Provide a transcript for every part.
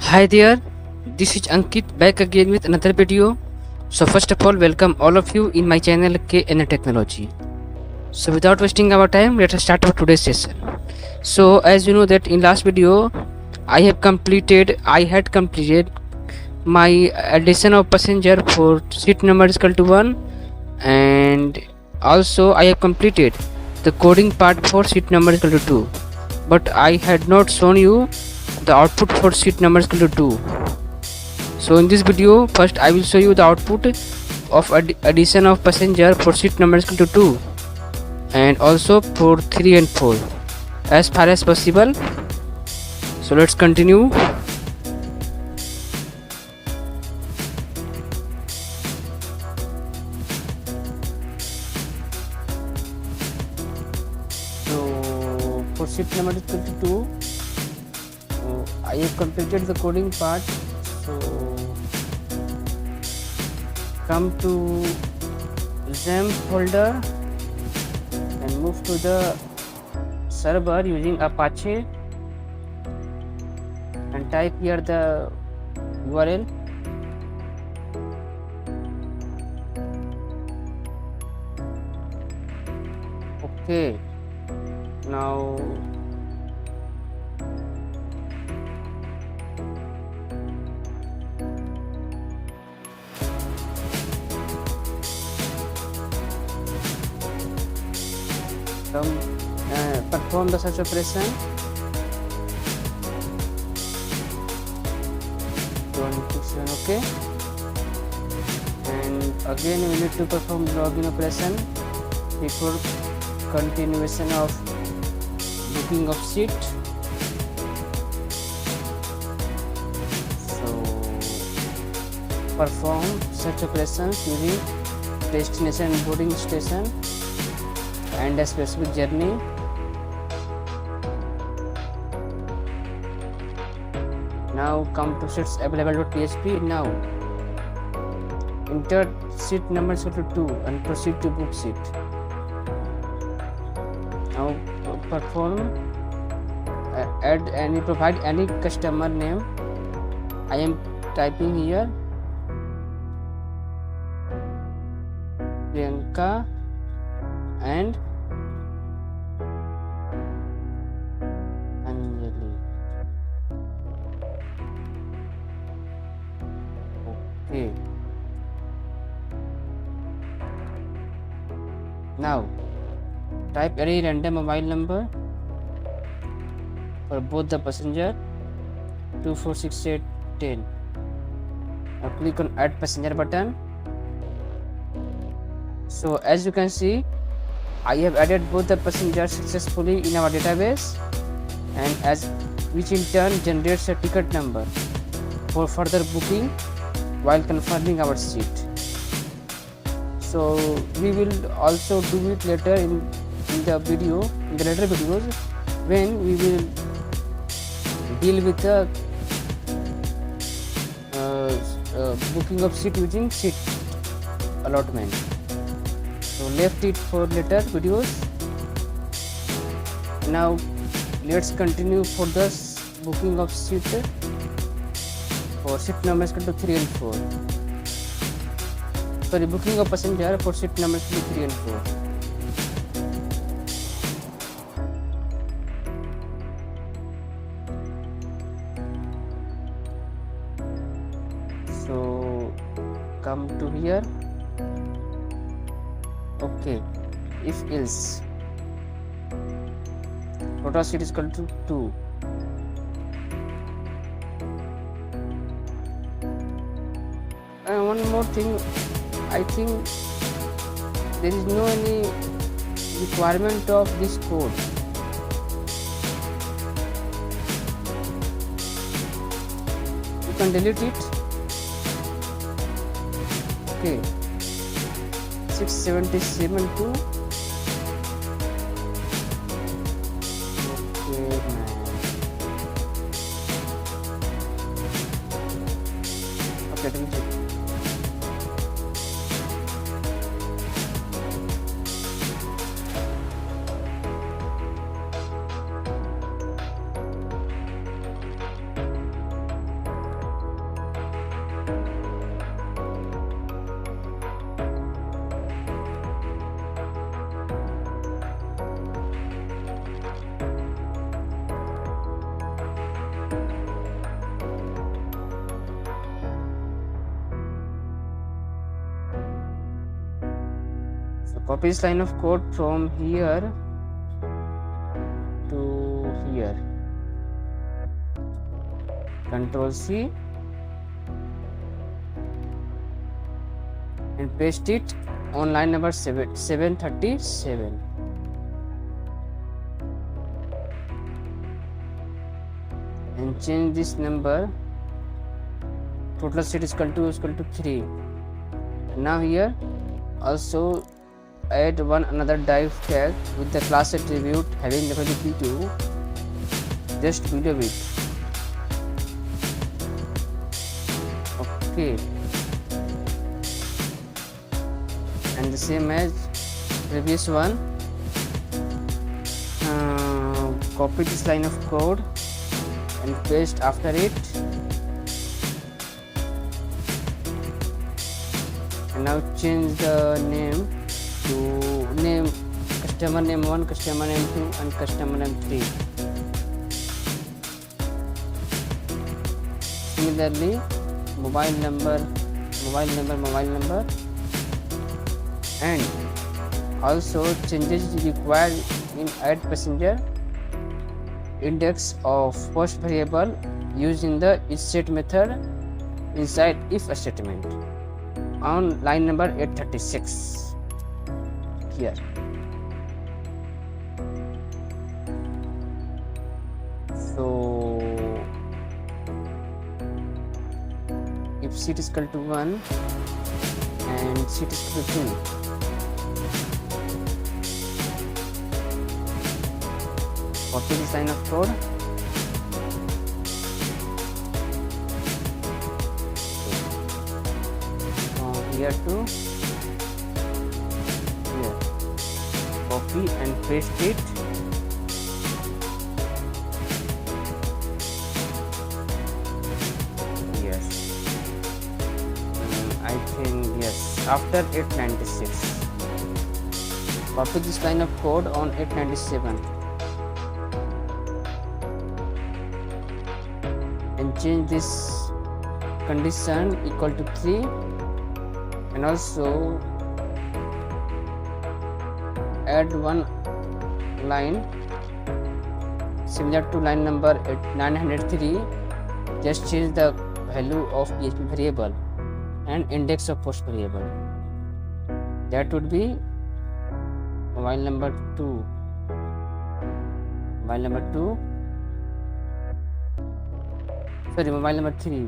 Hi there, this is Ankit back again with another video. So first of all, welcome all of you in my channel KN Technology. So without wasting our time, let us start our today's session. So as you know that in last video, I had completed my addition of passenger for seat number is equal to 1, and also I have completed the coding part for seat number is equal to 2, but I had not shown you the output for seat number is equal to 2. So in this video, first I will show you the output of addition of passenger for seat number is equal to 2, and also for 3 and 4 as far as possible. So let's continue. So for seat number is equal to 2, I have completed the coding part. So come to XAMPP folder and move to the server using Apache and type here the URL. Okay, now perform the search operation. Okay, and again we need to perform login operation before continuation of booking of seat. So perform search operations using destination boarding station and a specific journey. Now come to seats available.php. Now enter seat number equal to 2 and proceed to book seat. Now perform provide any customer name. I am typing here Priyanka and Anjali. Okay. Now type any random mobile number for both the passenger 246810. Now click on add passenger button. So as you can see, I have added both the passengers successfully in our database, and which in turn generates a ticket number for further booking while confirming our seat. So we will also do it later in the later videos, when we will deal with the booking of seat using seat allotment. So left it for later videos. Now let's continue for the booking of seat for seat numbers equal to 3 and 4. Sorry, booking of passenger for seat numbers 3 and 4. So come to here. Okay, if else total seat is equal to 2. And one more thing, I think there is no any requirement of this code. You can delete it. Okay, 677 to delete it. Copy this line of code from here to here. Control C and paste it on line number 737 and change this number. Total set is equal to 3. Now here also add another div tag with the class attribute having the value p2 just below it. Okay, and the same as previous one, copy this line of code and paste after it, and now change the name to customer name 1, customer name 2 and customer name 3. Similarly, mobile number, and also changes required in add passenger index of post variable using the isSet method inside if statement on line number 836 here. So if seat is equal to 1 and seat is equal to 2, copy this line of code from here to here. Copy and paste it. Yes, I think yes, after 896. Copy this line of code on 897 and change this condition equal to 3 and also add one line similar to line number 903. Just change the value of PHP variable and index of post variable. That would be mobile number 2, mobile number 3,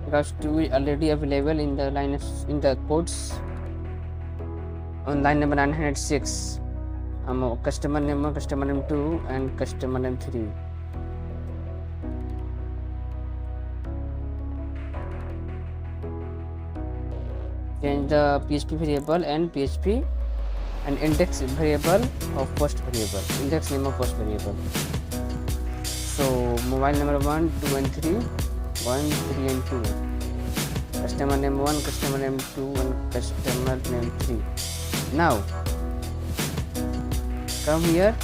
because 2 is already available in the codes on line number 906. Customer name 1, customer name 2 and customer name 3. Change the PHP variable and PHP and index variable of post variable, index name of post variable. So mobile number 1, 2 and 3, 1, 3 and 2, customer name 1, customer name 2 and customer name 3. Now come here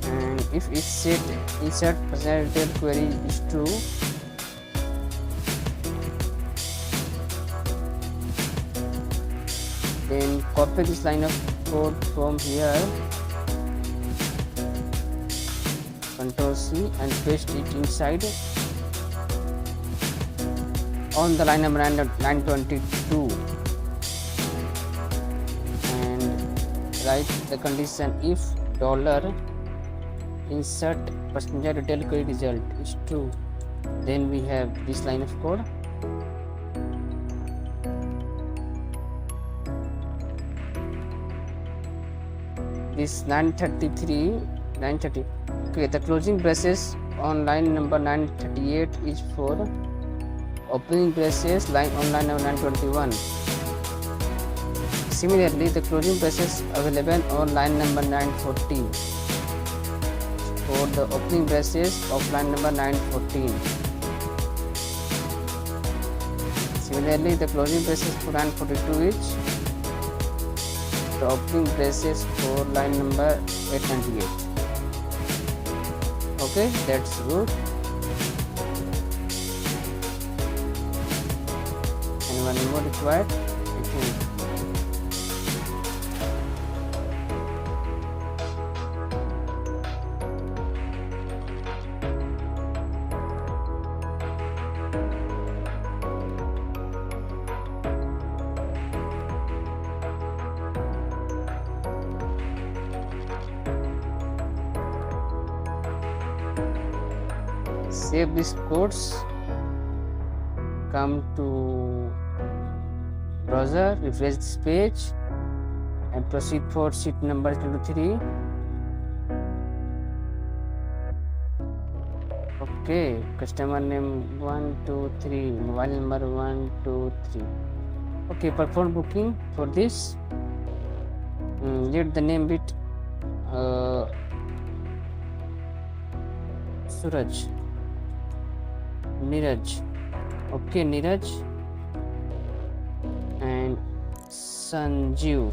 and if it set insert percent detail query is true, then copy this line of code from here, Control C and paste it inside on the line number 922 and write the condition if $insert passenger detail query result is true. Then we have this line of code. This 930. Okay, the closing braces on line number 938 is for opening braces on line number 921. Similarly, the closing braces available on line number 940 for the opening braces of line number 914. Similarly, the closing braces for 942 is the opening braces for line number 898. Okay, that's good. And one more required, I think. Save these codes, come to browser, refresh this page and proceed for sheet number 23. Okay, customer name 123, mobile number 123. Okay, perform booking for this. Let the name bit Suraj, Niraj. Okay, Niraj and Sanjeev,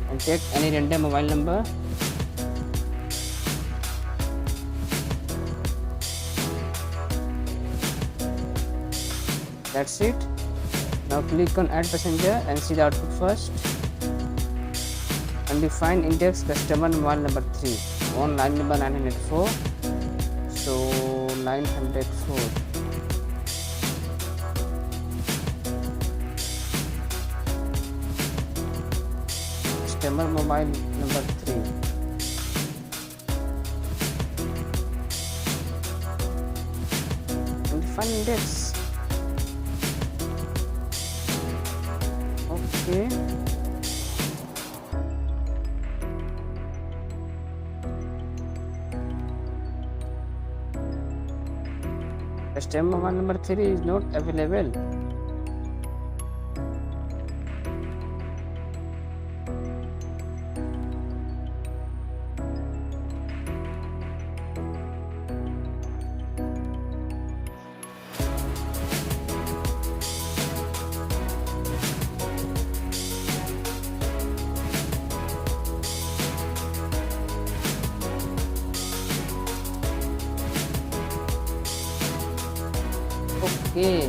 and take any random mobile number. That's it. Now click on add passenger and see the output first. Undefined index customer mobile number 3 on line number 904. So 904. Customer mobile number 3. Undefined index. Okay. Customer mobile number 3 is not available. Okay,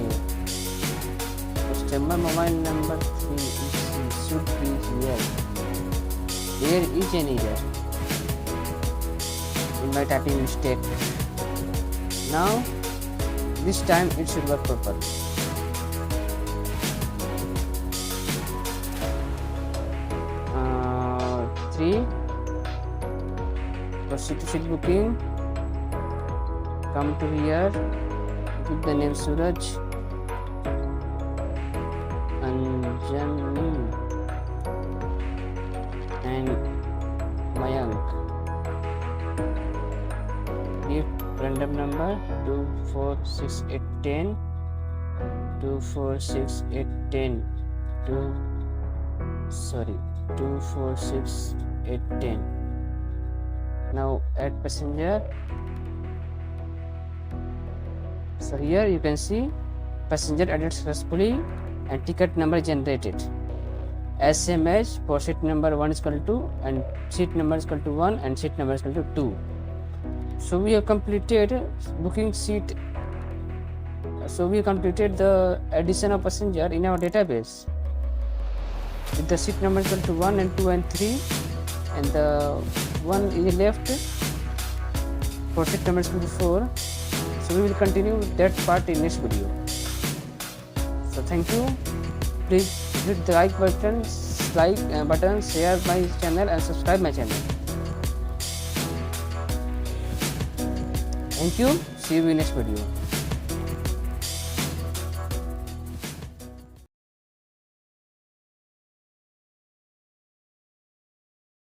customer mobile number 3 should be here. There is an error in my typing mistake. Now this time it should work properly. Three, proceed to sheet booking. Come to here. Put the name Suraj, Anjani and Mayank. Give random number 24681 24681 24681. Now add passenger. So here you can see passenger added successfully and ticket number generated. SMS for seat number 1 is equal to and seat number is equal to 1 and seat number is equal to 2. So we have completed booking seat. So we completed the addition of passenger in our database with the seat number is equal to 1 and 2 and 3, and the one is left for seat number is equal to 4. So we will continue that part in next video. So thank you. Please hit the like button, share my channel and subscribe my channel. Thank you. See you in next video.